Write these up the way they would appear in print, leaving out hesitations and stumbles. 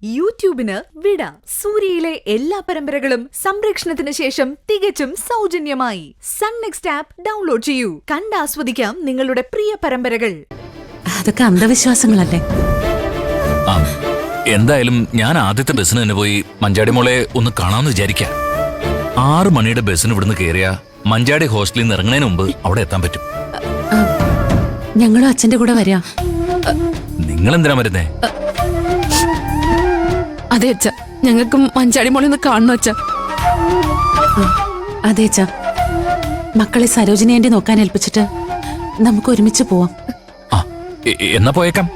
യൂട്യൂബിന് വിട. സൂര്യയിലെ എല്ലാ പരമ്പരകളും സംരക്ഷണത്തിന് ശേഷം തികച്ചും സൗജന്യമായി സൺ നെക്സ്റ്റ് ആപ്പ് ഡൗൺലോഡ് ചെയ്യൂ. കണ്ടാസ്വദിക്കാം നിങ്ങളുടെ പ്രിയ പരമ്പരകൾ. അതൊക്കെ അന്ധവിശ്വാസങ്ങളല്ലേ? എന്തായാലും ഞാൻ ആദ്യത്തെ ബസ്സിന് തന്നെ പോയി മഞ്ചാടി മോളെ ഒന്ന് കാണാമെന്ന് വിചാരിക്കാം. 6 മണിയുടെ ബസ്സിന് ഇവിടുന്ന് കയറിയ മഞ്ചാടി ഹോസ്റ്റലിൽ നിന്ന് ഇറങ്ങുന്നതിന് മുമ്പ് അവിടെ എത്താൻ പറ്റും. ഞങ്ങളും അച്ഛന്റെ കൂടെ വരാം. നിങ്ങൾ എന്തിനാ വരുന്നേ? അതെ അച്ഛ, ഞങ്ങൾക്കും മഞ്ചാടി മോളെ ഒന്ന് കാണണം അച്ഛ. അതെ അച്ഛ, മക്കളെ സരോജിനി ആന്റി നോക്കാൻ ഏൽപ്പിച്ചിട്ട് നമുക്ക് ഒരുമിച്ച് പോവാം. എന്നാ പോയേക്കാം.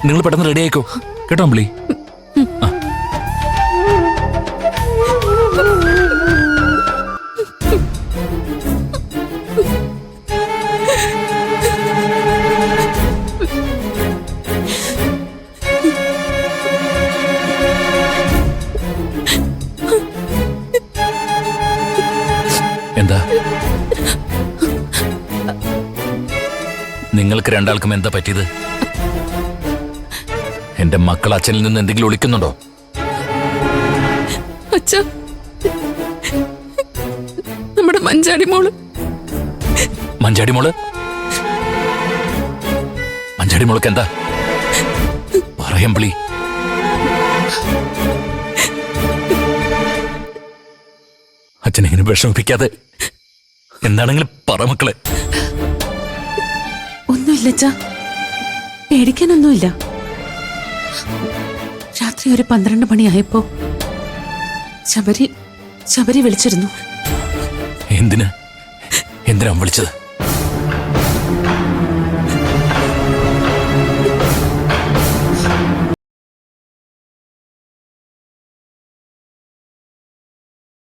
നിങ്ങൾ പെട്ടെന്ന് റെഡി ആയിക്കോ കേട്ടോ അമ്പിളി. എന്താ നിങ്ങൾക്ക് രണ്ടാൾക്കും എന്താ പറ്റിയത്? എന്റെ മക്കൾ അച്ഛനിൽ നിന്ന് എന്തെങ്കിലും ഒളിക്കുന്നുണ്ടോ? അച്ഛ, നമ്മുടെ മഞ്ചാടി മോള് മഞ്ചാടി മോൾക്ക് എന്താ പറയമ്പിളി? അച്ഛനെങ്ങനെ വിഷമിപ്പിക്കാതെ എന്താണെങ്കിലും പറ മക്കളെ. ഒന്നുമില്ല അച്ഛ, പേടിക്കാനൊന്നുമില്ല. രാത്രി ഒരു 12 മണിയായപ്പോ ശബരി വിളിച്ചിരുന്നു. എന്തിനാ വിളിച്ചത്?